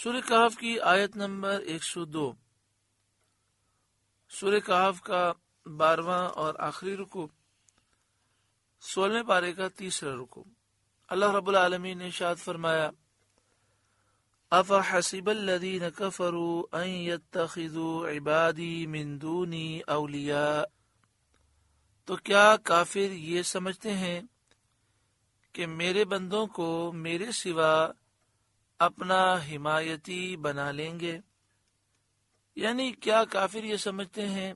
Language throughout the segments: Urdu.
سورہ کہف کی آیت نمبر 102۔ سورہ کہف کا 12واں اور آخری رکوع 16ویں پارے کا تیسرا رکوع۔ اللہ رب العالمین نے ارشاد فرمایا، افحسب الذین کفروا ان یتخذوا عبادی من دونی اولیاء، تو کیا کافر یہ سمجھتے ہیں کہ میرے بندوں کو میرے سوا اپنا حمایتی بنا لیں گے؟ یعنی کیا کافر یہ سمجھتے ہیں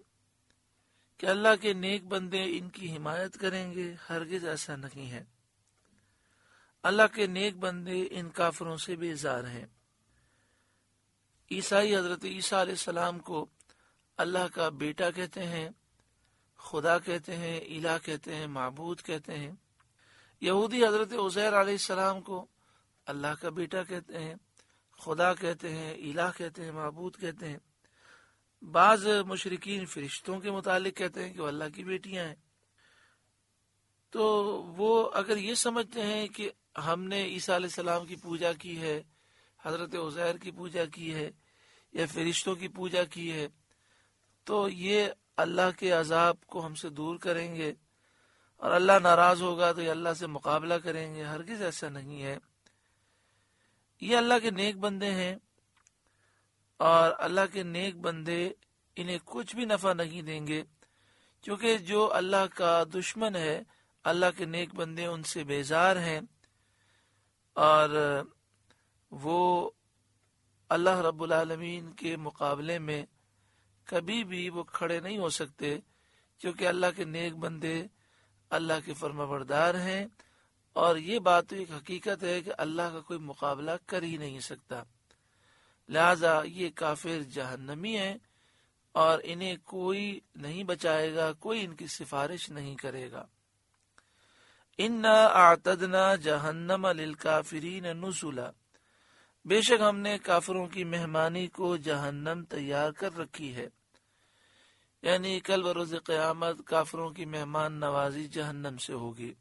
کہ اللہ کے نیک بندے ان کی حمایت کریں گے؟ ہرگز ایسا نہیں ہے۔ اللہ کے نیک بندے ان کافروں سے بیزار ہیں۔ عیسائی حضرت عیسیٰ علیہ السلام کو اللہ کا بیٹا کہتے ہیں، خدا کہتے ہیں، الہ کہتے ہیں، معبود کہتے ہیں۔ یہودی حضرت عزیر علیہ السلام کو اللہ کا بیٹا کہتے ہیں، خدا کہتے ہیں، الہ کہتے ہیں، معبود کہتے ہیں۔ بعض مشرکین فرشتوں کے متعلق کہتے ہیں کہ وہ اللہ کی بیٹیاں ہیں۔ تو وہ اگر یہ سمجھتے ہیں کہ ہم نے عیسیٰ علیہ السلام کی پوجا کی ہے، حضرت عزیر کی پوجا کی ہے، یا فرشتوں کی پوجا کی ہے، تو یہ اللہ کے عذاب کو ہم سے دور کریں گے، اور اللہ ناراض ہوگا تو یہ اللہ سے مقابلہ کریں گے۔ ہرگز ایسا نہیں ہے۔ یہ اللہ کے نیک بندے ہیں، اور اللہ کے نیک بندے انہیں کچھ بھی نفع نہیں دیں گے، کیونکہ جو اللہ کا دشمن ہے، اللہ کے نیک بندے ان سے بیزار ہیں، اور وہ اللہ رب العالمین کے مقابلے میں کبھی بھی وہ کھڑے نہیں ہو سکتے، کیونکہ اللہ کے نیک بندے اللہ کے فرمانبردار ہیں، اور یہ بات تو ایک حقیقت ہے کہ اللہ کا کوئی مقابلہ کر ہی نہیں سکتا۔ لہذا یہ کافر جہنمی ہیں، اور انہیں کوئی نہیں بچائے گا، کوئی ان کی سفارش نہیں کرے گا۔ انا اعتدنا جہنم للکافرین نزلا، بے شک ہم نے کافروں کی مہمانی کو جہنم تیار کر رکھی ہے، یعنی کل بروز قیامت کافروں کی مہمان نوازی جہنم سے ہوگی۔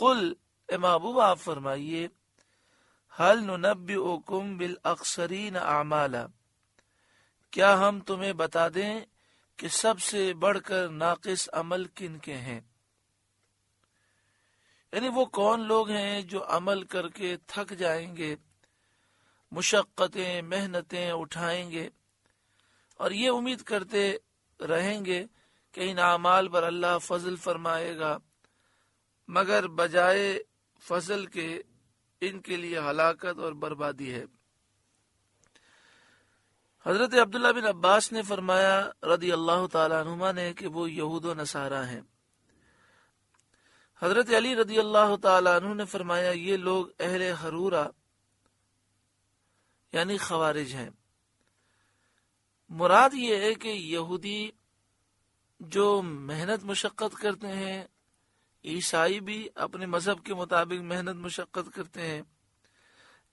قل، اے محبوب آپ فرمائیے، هل ننبئکم بالاخسرین اعمالا، کیا ہم تمہیں بتا دیں کہ سب سے بڑھ کر ناقص عمل کن کے ہیں؟ یعنی وہ کون لوگ ہیں جو عمل کر کے تھک جائیں گے، مشقتیں محنتیں اٹھائیں گے، اور یہ امید کرتے رہیں گے کہ ان اعمال پر اللہ فضل فرمائے گا، مگر بجائے فضل کے ان کے لیے ہلاکت اور بربادی ہے۔ حضرت عبداللہ بن عباس نے فرمایا رضی اللہ تعالیٰ عنہما نے کہ وہ یہود و نصارہ ہیں۔ حضرت علی رضی اللہ تعالیٰ عنہ نے فرمایا یہ لوگ اہل حرورہ یعنی خوارج ہیں۔ مراد یہ ہے کہ یہودی جو محنت مشقت کرتے ہیں، عیسائی بھی اپنے مذہب کے مطابق محنت مشقت کرتے ہیں،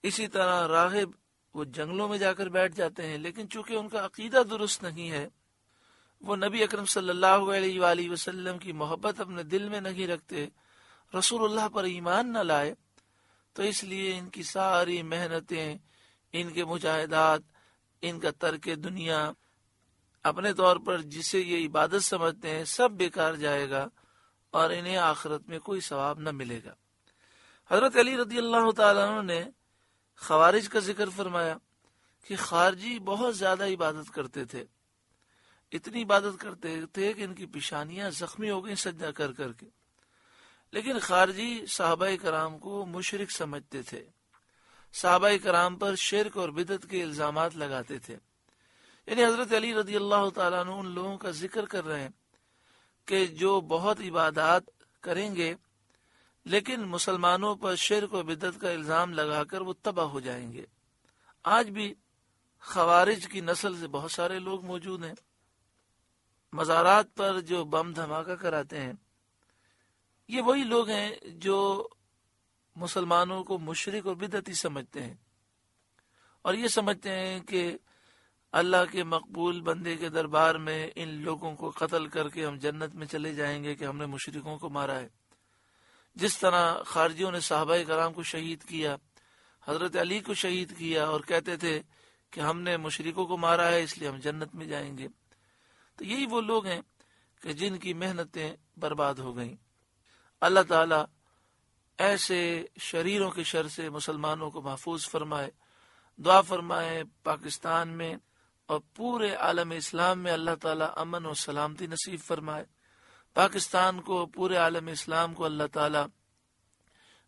اسی طرح راہب وہ جنگلوں میں جا کر بیٹھ جاتے ہیں، لیکن چونکہ ان کا عقیدہ درست نہیں ہے، وہ نبی اکرم صلی اللہ علیہ وآلہ وسلم کی محبت اپنے دل میں نہیں رکھتے، رسول اللہ پر ایمان نہ لائے، تو اس لیے ان کی ساری محنتیں، ان کے مجاہدات، ان کا ترک دنیا، اپنے طور پر جسے یہ عبادت سمجھتے ہیں، سب بیکار جائے گا، اور انہیں آخرت میں کوئی ثواب نہ ملے گا۔ حضرت علی رضی اللہ تعالیٰ عنہ نے خوارج کا ذکر فرمایا کہ خارجی بہت زیادہ عبادت کرتے تھے، اتنی عبادت کرتے تھے کہ ان کی پیشانیاں زخمی ہو گئیں سجدہ کر کر کے، لیکن خارجی صحابہ کرام کو مشرک سمجھتے تھے، صحابہ کرام پر شرک اور بدعت کے الزامات لگاتے تھے۔ یعنی حضرت علی رضی اللہ تعالیٰ عنہ ان لوگوں کا ذکر کر رہے ہیں کہ جو بہت عبادات کریں گے، لیکن مسلمانوں پر شرک و بدعت کا الزام لگا کر وہ تباہ ہو جائیں گے۔ آج بھی خوارج کی نسل سے بہت سارے لوگ موجود ہیں، مزارات پر جو بم دھماکہ کراتے ہیں، یہ وہی لوگ ہیں جو مسلمانوں کو مشرک اور بدعتی سمجھتے ہیں، اور یہ سمجھتے ہیں کہ اللہ کے مقبول بندے کے دربار میں ان لوگوں کو قتل کر کے ہم جنت میں چلے جائیں گے کہ ہم نے مشرکوں کو مارا ہے۔ جس طرح خارجیوں نے صحابہ کرام کو شہید کیا، حضرت علی کو شہید کیا اور کہتے تھے کہ ہم نے مشرکوں کو مارا ہے اس لیے ہم جنت میں جائیں گے۔ تو یہی وہ لوگ ہیں کہ جن کی محنتیں برباد ہو گئیں۔ اللہ تعالیٰ ایسے شریروں کے شر سے مسلمانوں کو محفوظ فرمائے۔ دعا فرمائے پاکستان میں اور پورے عالم اسلام میں اللہ تعالیٰ امن و سلامتی نصیب فرمائے۔ پاکستان کو، پورے عالم اسلام کو اللہ تعالیٰ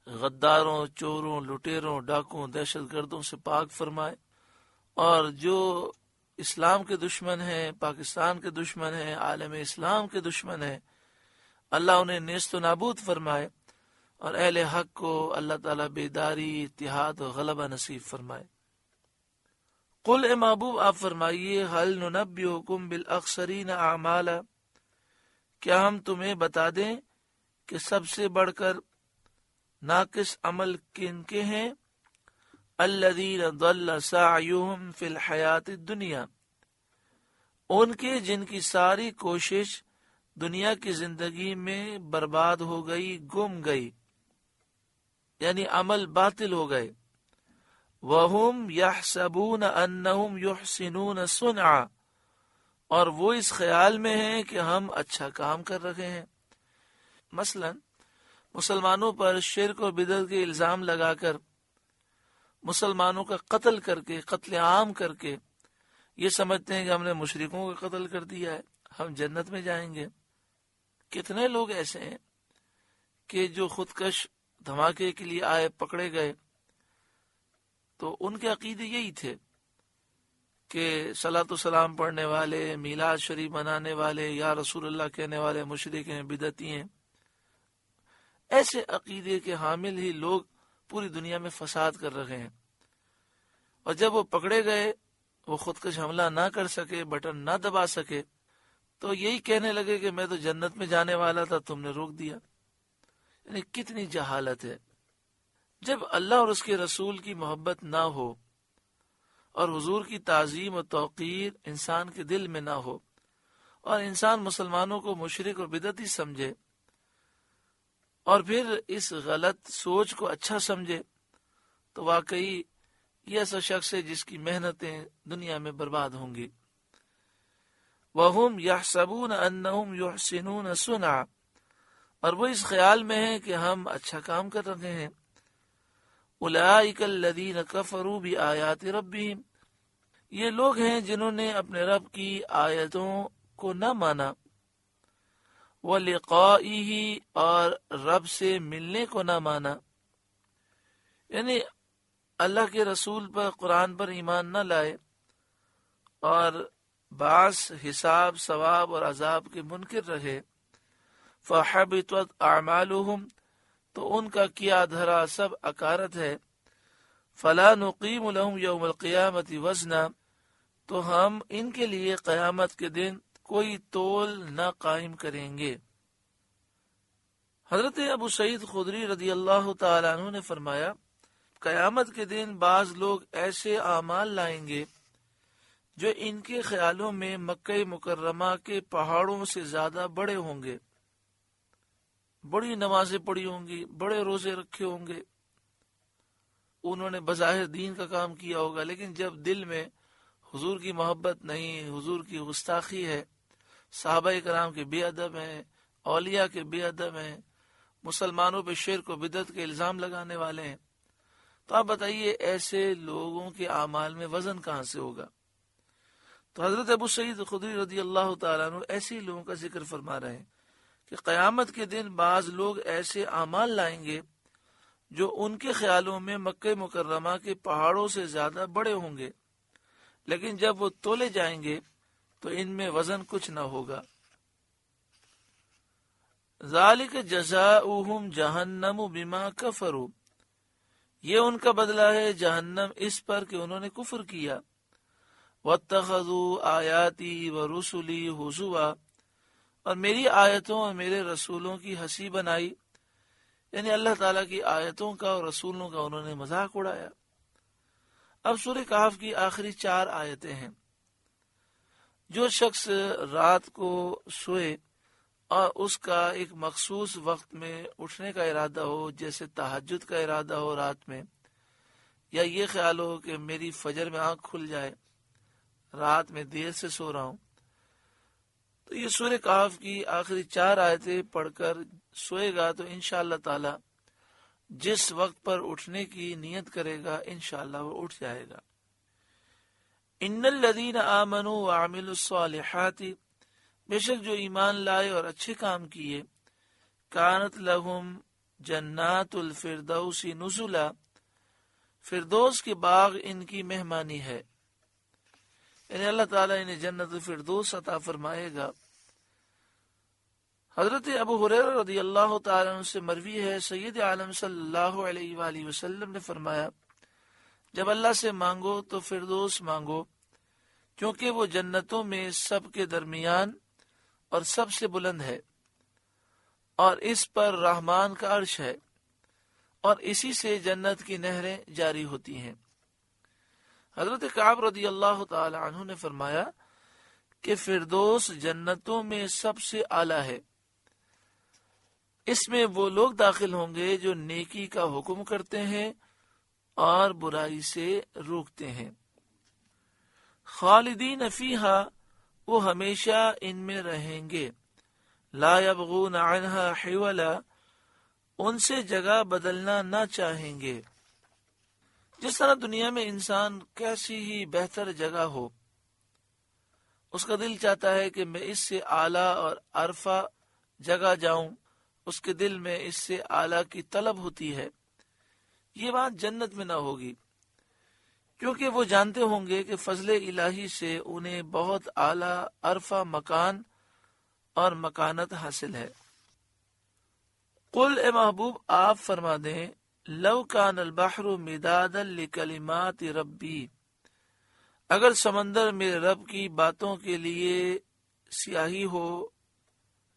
غداروں، چوروں، لٹیروں، ڈاکوں، دہشت گردوں سے پاک فرمائے، اور جو اسلام کے دشمن ہیں، پاکستان کے دشمن ہیں، عالم اسلام کے دشمن ہیں، اللہ انہیں نیست و نابود فرمائے، اور اہل حق کو اللہ تعالیٰ بیداری، اتحاد و غلبہ نصیب فرمائے۔ قل اے محبوب آپ فرمائیے، هل ننبئکم بالاخسرین اعمالا، کیا ہم تمہیں بتا دیں کہ سب سے بڑھ کر ناقص عمل کن کے ہیں؟ الذین ضل سعیہم فی الحیات الدنیا، ان کے جن کی ساری کوشش دنیا کی زندگی میں برباد ہو گئی، گم گئی، یعنی عمل باطل ہو گئے۔ وَهُمْ يَحْسَبُونَ أَنَّهُمْ يُحْسِنُونَ صُنْعًا، اور وہ اس خیال میں ہیں کہ ہم اچھا کام کر رہے ہیں۔ مثلا مسلمانوں پر شرک و بدعت کے الزام لگا کر، مسلمانوں کا قتل کر کے، قتل عام کر کے یہ سمجھتے ہیں کہ ہم نے مشرکوں کا قتل کر دیا ہے، ہم جنت میں جائیں گے۔ کتنے لوگ ایسے ہیں کہ جو خودکش دھماکے کے لیے آئے، پکڑے گئے، تو ان کے عقیدے یہی تھے کہ صلاۃ و سلام پڑھنے والے، میلاد شریف منانے والے، یا رسول اللہ کہنے والے مشرک ہیں، بدعتی ہیں۔ ایسے عقیدے کے حامل ہی لوگ پوری دنیا میں فساد کر رہے ہیں، اور جب وہ پکڑے گئے، وہ خودکش حملہ نہ کر سکے، بٹن نہ دبا سکے، تو یہی کہنے لگے کہ میں تو جنت میں جانے والا تھا، تم نے روک دیا۔ یعنی کتنی جہالت ہے۔ جب اللہ اور اس کے رسول کی محبت نہ ہو اور حضور کی تعظیم و توقیر انسان کے دل میں نہ ہو، اور انسان مسلمانوں کو مشرک اور بدعتی سمجھے، اور پھر اس غلط سوچ کو اچھا سمجھے، تو واقعی یہ ایسا شخص ہے جس کی محنتیں دنیا میں برباد ہوں گی۔ وَهُمْ يَحْسَبُونَ أَنَّهُمْ يُحْسِنُونَ صُنْعًا، اور وہ اس خیال میں ہیں کہ ہم اچھا کام کر رہے ہیں۔ أُولَئِكَ الَّذِينَ كَفَرُوا بِآيَاتِ رَبِّهِمْ، یہ لوگ ہیں جنہوں نے اپنے رب کی آیتوں کو نہ مانا، وَلِقَائِهِ، اور رب سے ملنے کو نہ مانا، یعنی اللہ کے رسول پر، قرآن پر ایمان نہ لائے، اور بعض حساب، ثواب اور عذاب کے منکر رہے۔ فَحَبِطَتْ أَعْمَالُهُمْ، تو ان کا کیا دھرا سب اکارت ہے۔ فَلَا نُقِيمُ لَهُمْ يَوْمَ الْقِيَامَةِ وَزْنًا، تو ہم ان کے لیے قیامت کے دن کوئی تول نہ قائم کریں گے۔ حضرت ابو سعید خدری رضی اللہ تعالیٰ عنہ نے فرمایا، قیامت کے دن بعض لوگ ایسے اعمال لائیں گے جو ان کے خیالوں میں مکہ مکرمہ کے پہاڑوں سے زیادہ بڑے ہوں گے، بڑی نمازیں پڑھی ہوں گی، بڑے روزے رکھے ہوں گے، انہوں نے بظاہر دین کا کام کیا ہوگا، لیکن جب دل میں حضور کی محبت نہیں، حضور کی گستاخی ہے، صحابہ کرام کے بے ادب ہیں، اولیاء کے بے ادب ہیں، مسلمانوں پہ شرک و بدعت کے الزام لگانے والے ہیں، تو آپ بتائیے ایسے لوگوں کے اعمال میں وزن کہاں سے ہوگا؟ تو حضرت ابو سعید خدری رضی اللہ تعالیٰ عنہ ایسے لوگوں کا ذکر فرما رہے ہیں کہ قیامت کے دن بعض لوگ ایسے اعمال لائیں گے جو ان کے خیالوں میں مکہ مکرمہ کے پہاڑوں سے زیادہ بڑے ہوں گے، لیکن جب وہ تولے جائیں گے تو ان میں وزن کچھ نہ ہوگا۔ ذالک جزاؤہم جہنم بما کفروا، یہ ان کا بدلہ ہے جہنم اس پر کہ انہوں نے کفر کیا۔ واتخذوا آیاتی ورسلی ہزوا، اور میری آیتوں اور میرے رسولوں کی ہنسی بنائی، یعنی اللہ تعالیٰ کی آیتوں کا اور رسولوں کا انہوں نے مذاق اڑایا۔ اب سورہ کہف کی آخری 4 آیتیں ہیں۔ جو شخص رات کو سوئے اور اس کا ایک مخصوص وقت میں اٹھنے کا ارادہ ہو، جیسے تہجد کا ارادہ ہو رات میں، یا یہ خیال ہو کہ میری فجر میں آنکھ کھل جائے، رات میں دیر سے سو رہا ہوں، تو یہ سورہ کہف کی آخری 4 آیتیں پڑھ کر سوئے گا تو انشاءاللہ تعالی جس وقت پر اٹھنے کی نیت کرے گا انشاءاللہ وہ اٹھ جائے گا۔ ان الذین آمنوا وعملوا الصالحات، بے شک جو ایمان لائے اور اچھے کام کیے، کانت لہم جنات الفردوس نزلا، فردوس کے باغ ان کی مہمانی ہے، یعنی اللہ تعالیٰ انہیں جنت الفردوس عطا فرمائے گا۔ حضرت ابو ہریرہ رضی اللہ تعالیٰ عنہ سے مروی ہے، سید عالم صلی اللہ علیہ وآلہ وسلم نے فرمایا، جب اللہ سے مانگو تو فردوس مانگو، کیونکہ وہ جنتوں میں سب کے درمیان اور سب سے بلند ہے، اور اس پر رحمان کا عرش ہے، اور اسی سے جنت کی نہریں جاری ہوتی ہیں۔ حضرت کعب رضی اللہ تعالی عنہ نے فرمایا کہ فردوس جنتوں میں سب سے اعلیٰ ہے، اس میں وہ لوگ داخل ہوں گے جو نیکی کا حکم کرتے ہیں اور برائی سے روکتے ہیں۔ خالدین فیہا، وہ ہمیشہ ان میں رہیں گے، لا یبغون عنہا حولا، ان سے جگہ بدلنا نہ چاہیں گے۔ جس طرح دنیا میں انسان کیسی ہی بہتر جگہ ہو، اس کا دل چاہتا ہے کہ میں اس سے اعلیٰ اور عرفہ جگہ جاؤں، اس کے دل میں اس سے اعلیٰ کی طلب ہوتی ہے۔ یہ بات جنت میں نہ ہوگی، کیونکہ وہ جانتے ہوں گے کہ فضل الہی سے انہیں بہت اعلیٰ عرفہ مکان اور مکانت حاصل ہے۔ قل، اے محبوب آپ فرما دیں، لو کان البحر مدادا لکلمات ربی، اگر سمندر میرے رب کی باتوں کے لیے سیاہی ہو،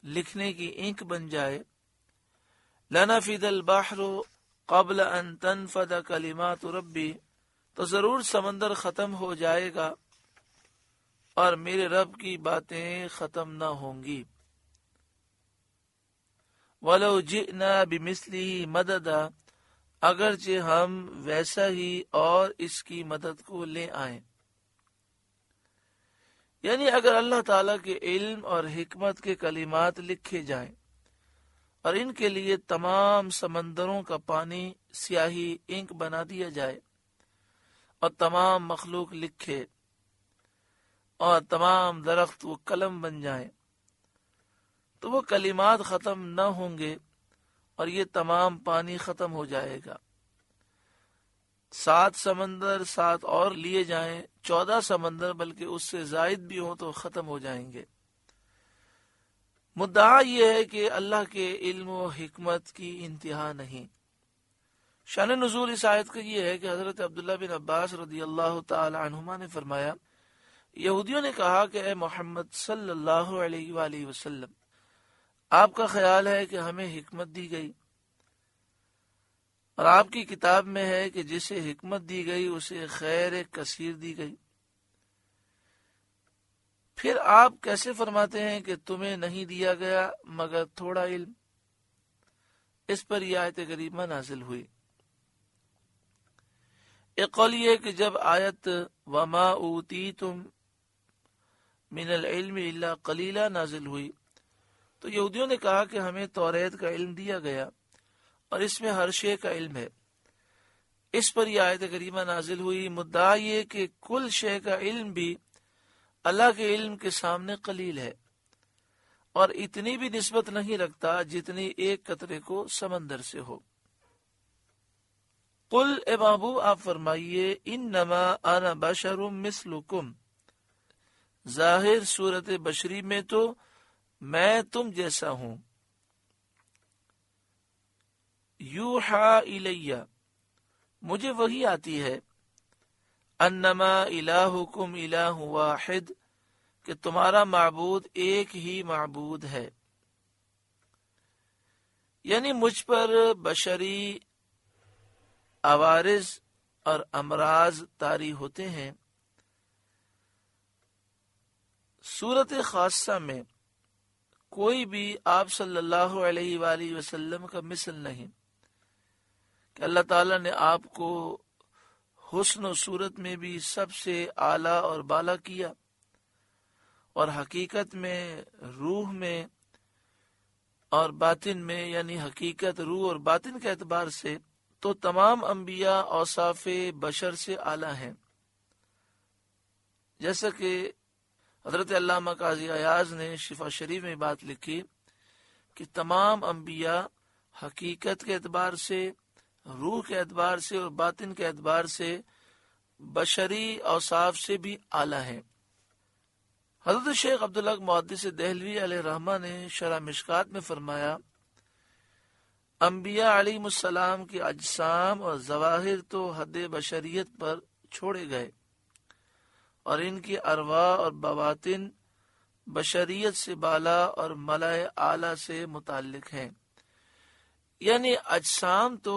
لکھنے کی اینک بن جائے، لنفد البحر قبل ان تنفد کلمات ربی، تو ضرور سمندر ختم ہو جائے گا اور میرے رب کی باتیں ختم نہ ہوں گی۔ وَلَوْ جِئْنَا بِمِثْلِهِ مَدَدًا، اگرچہ ہم ویسا ہی اور اس کی مدد کو لے آئیں، یعنی اگر اللہ تعالیٰ کے علم اور حکمت کے کلمات لکھے جائیں اور ان کے لیے تمام سمندروں کا پانی سیاہی انک بنا دیا جائے اور تمام مخلوق لکھے اور تمام درخت وہ قلم بن جائیں، تو وہ کلمات ختم نہ ہوں گے اور یہ تمام پانی ختم ہو جائے گا۔ 7 سمندر 7 اور لیے جائیں، 14 سمندر بلکہ اس سے زائد بھی ہوں تو ختم ہو جائیں گے۔ مدعا یہ ہے کہ اللہ کے علم و حکمت کی انتہا نہیں۔ شان نزول اس آیت کا یہ ہے کہ حضرت عبداللہ بن عباس رضی اللہ تعالی عنہما نے فرمایا، یہودیوں نے کہا کہ اے محمد صلی اللہ علیہ وآلہ وسلم، آپ کا خیال ہے کہ ہمیں حکمت دی گئی، اور آپ کی کتاب میں ہے کہ جسے حکمت دی گئی اسے خیر کثیر دی گئی، پھر آپ کیسے فرماتے ہیں کہ تمہیں نہیں دیا گیا مگر تھوڑا علم؟ اس پر یہ آیت کریمہ نازل ہوئی۔ ایک قول یہ کہ جب آیت وما اوتیتم من العلم الا قلیلا نازل ہوئی تو یہودیوں نے کہا کہ ہمیں توریت کا علم دیا گیا اور اس میں ہر شے کا علم ہے۔ اس پر یہ آیت کریمہ نازل ہوئی۔ مدعا یہ کہ کل شے کا علم بھی اللہ کے علم کے سامنے قلیل ہے اور اتنی بھی نسبت نہیں رکھتا جتنی ایک قطرے کو سمندر سے ہو۔ قل، اے محبوب آپ فرمائیے، انما انا بشر مثلکم، ظاہر صورت بشری میں تو میں تم جیسا ہوں۔ یوحا الیہ، مجھے وحی آتی ہے، انما الہکم الہ واحد، کہ تمہارا معبود ایک ہی معبود ہے، یعنی مجھ پر بشری عوارض اور امراض طاری ہوتے ہیں۔ صورت خاصہ میں کوئی بھی آپ صلی اللہ علیہ وآلہ وسلم کا مثل نہیں کہ اللہ تعالیٰ نے آپ کو حسن و صورت میں بھی سب سے اعلیٰ اور بالا کیا، اور حقیقت میں، روح میں اور باطن میں، یعنی حقیقت، روح اور باطن کے اعتبار سے تو تمام انبیاء اوصاف بشر سے اعلیٰ ہیں. جیسا کہ حضرت علامہ قاضی ایاز نے شفا شریف میں بات لکھی کہ تمام انبیاء حقیقت کے اعتبار سے، روح کے اعتبار سے اور باطن کے اعتبار سے بشری اوصاف سے بھی اعلیٰ ہیں. حضرت شیخ عبدالحق محدث دہلوی علیہ رحمہ نے شرح مشکات میں فرمایا، انبیاء علیہم السلام کی اجسام اور ظواہر تو حد بشریت پر چھوڑے گئے، اور ان کی ارواح اور بواطن بشریت سے بالا اور ملائے اعلیٰ سے متعلق ہیں. یعنی اجسام تو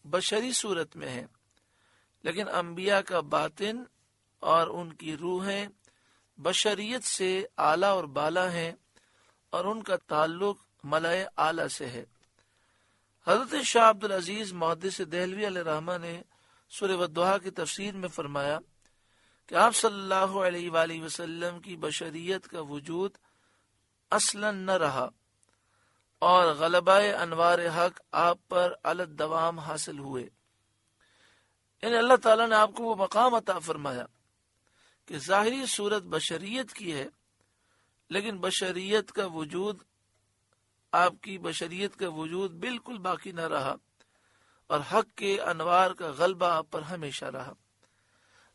بشری صورت میں ہیں، لیکن انبیاء کا باطن اور ان کی روحیں بشریت سے اعلیٰ اور بالا ہیں، اور ان کا تعلق ملائے اعلیٰ سے ہے. حضرت شاہ عبدالعزیز محدث دہلوی علیہ رحمہ نے سورہ والضحیٰ کی تفسیر میں فرمایا کہ آپ صلی اللہ علیہ وآلہ وسلم کی بشریت کا وجود اصلا نہ رہا، اور غلبہ انوار حق آپ پر علی الدوام حاصل ہوئے. یعنی اللہ تعالیٰ نے آپ کو وہ مقام عطا فرمایا کہ ظاہری صورت بشریت کی ہے، لیکن بشریت کا وجود، آپ کی بشریت کا وجود بالکل باقی نہ رہا، اور حق کے انوار کا غلبہ آپ پر ہمیشہ رہا.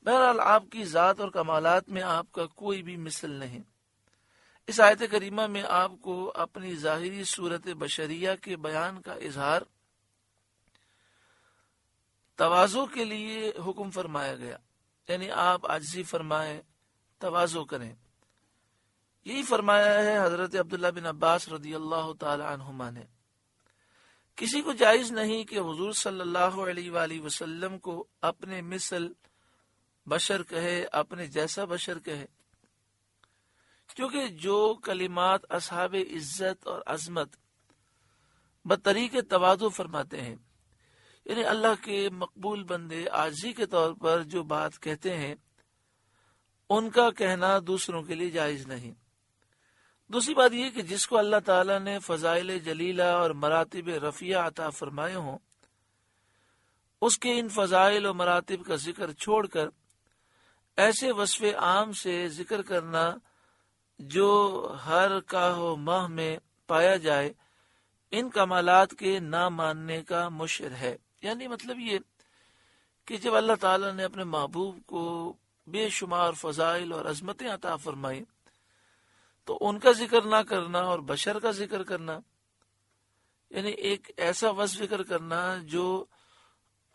بہرحال آپ کی ذات اور کمالات میں آپ کا کوئی بھی مثل نہیں. اس آیت کریمہ میں آپ کو اپنی ظاہری صورت بشریہ کے بیان کا اظہار تواضع کے لیے حکم فرمایا گیا، یعنی آپ عاجزی فرمائیں، تواضع کریں. یہی فرمایا ہے حضرت عبداللہ بن عباس رضی اللہ تعالی عنہما نے. کسی کو جائز نہیں کہ حضور صلی اللہ علیہ وآلہ وسلم کو اپنے مثل بشر کہے، اپنے جیسا بشر کہے، کیونکہ جو کلمات اصحاب عزت اور عظمت بطریق تواضع فرماتے ہیں، یعنی اللہ کے مقبول بندے عاجزی کے طور پر جو بات کہتے ہیں، ان کا کہنا دوسروں کے لیے جائز نہیں. دوسری بات یہ کہ جس کو اللہ تعالیٰ نے فضائل جلیلہ اور مراتب رفیع عطا فرمائے ہوں، اس کے ان فضائل و مراتب کا ذکر چھوڑ کر ایسے وصف عام سے ذکر کرنا جو ہر کاہ و ماہ میں پایا جائے، ان کمالات کے نہ ماننے کا مشر ہے. یعنی مطلب یہ کہ جب اللہ تعالیٰ نے اپنے محبوب کو بے شمار فضائل اور عظمتیں عطا فرمائی، تو ان کا ذکر نہ کرنا اور بشر کا ذکر کرنا، یعنی ایک ایسا وصف ذکر کرنا جو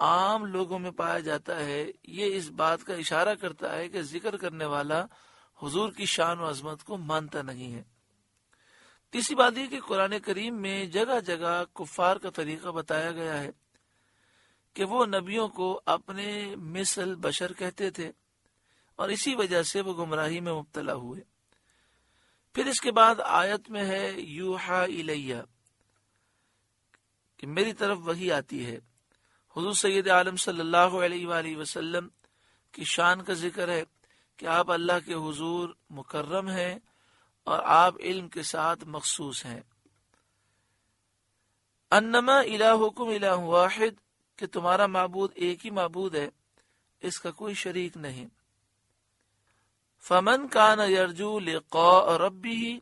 عام لوگوں میں پایا جاتا ہے، یہ اس بات کا اشارہ کرتا ہے کہ ذکر کرنے والا حضور کی شان و عظمت کو مانتا نہیں ہے. تیسری بات یہ کہ قرآن کریم میں جگہ جگہ کفار کا طریقہ بتایا گیا ہے کہ وہ نبیوں کو اپنے مثل بشر کہتے تھے، اور اسی وجہ سے وہ گمراہی میں مبتلا ہوئے. پھر اس کے بعد آیت میں ہے یوحا الیہ، کہ میری طرف وحی آتی ہے. حضور سید عالم صلی اللہ علیہ وآلہ وسلم کی شان کا ذکر ہے کہ آپ اللہ کے حضور مکرم ہیں اور آپ علم کے ساتھ مخصوص ہیں. انما الہکم الہ واحد، کہ تمہارا معبود ایک ہی معبود ہے، اس کا کوئی شریک نہیں. فمن کان یرجو لقاء ربہ،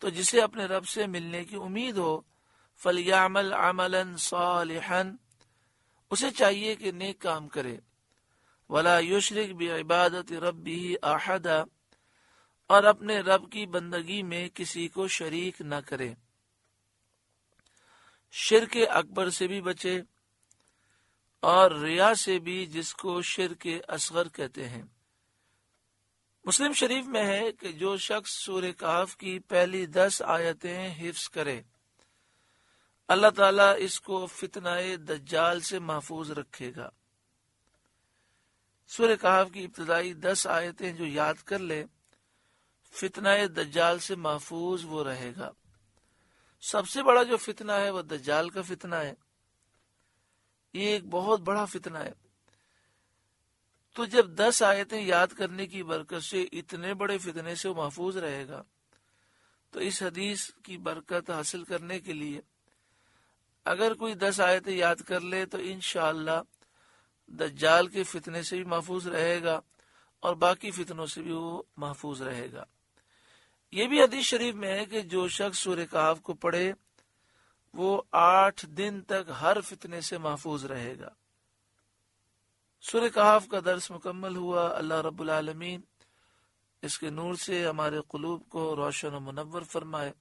تو جسے اپنے رب سے ملنے کی امید ہو، فلیعمل عملا صالحا، اسے چاہیے کہ نیک کام کرے. ولا یشرک بعبادت ربہ احدا، اور اپنے رب کی بندگی میں کسی کو شریک نہ کرے. شرک اکبر سے بھی بچے، اور ریا سے بھی، جس کو شرک اصغر کہتے ہیں. مسلم شریف میں ہے کہ جو شخص سورہ کہف کی پہلی 10 آیتیں حفظ کرے، اللہ تعالیٰ اس کو فتنہ دجال سے محفوظ رکھے گا. سورہ کہف کی ابتدائی 10 آیتیں جو یاد کر لے، فتنہ دجال سے محفوظ وہ رہے گا. سب سے بڑا جو فتنہ ہے وہ دجال کا فتنہ ہے. یہ ایک بہت بڑا فتنہ ہے. تو جب 10 آیتیں یاد کرنے کی برکت سے اتنے بڑے فتنے سے وہ محفوظ رہے گا، تو اس حدیث کی برکت حاصل کرنے کے لیے اگر کوئی 10 آیتیں یاد کر لے تو انشاءاللہ دجال کے فتنے سے بھی محفوظ رہے گا اور باقی فتنوں سے بھی وہ محفوظ رہے گا۔ یہ بھی حدیث شریف میں ہے کہ جو شخص سورہ کہف کو پڑھے وہ 8 دن تک ہر فتنے سے محفوظ رہے گا۔ سورہ کہف کا درس مکمل ہوا۔ اللہ رب العالمین اس کے نور سے ہمارے قلوب کو روشن و منور فرمائے۔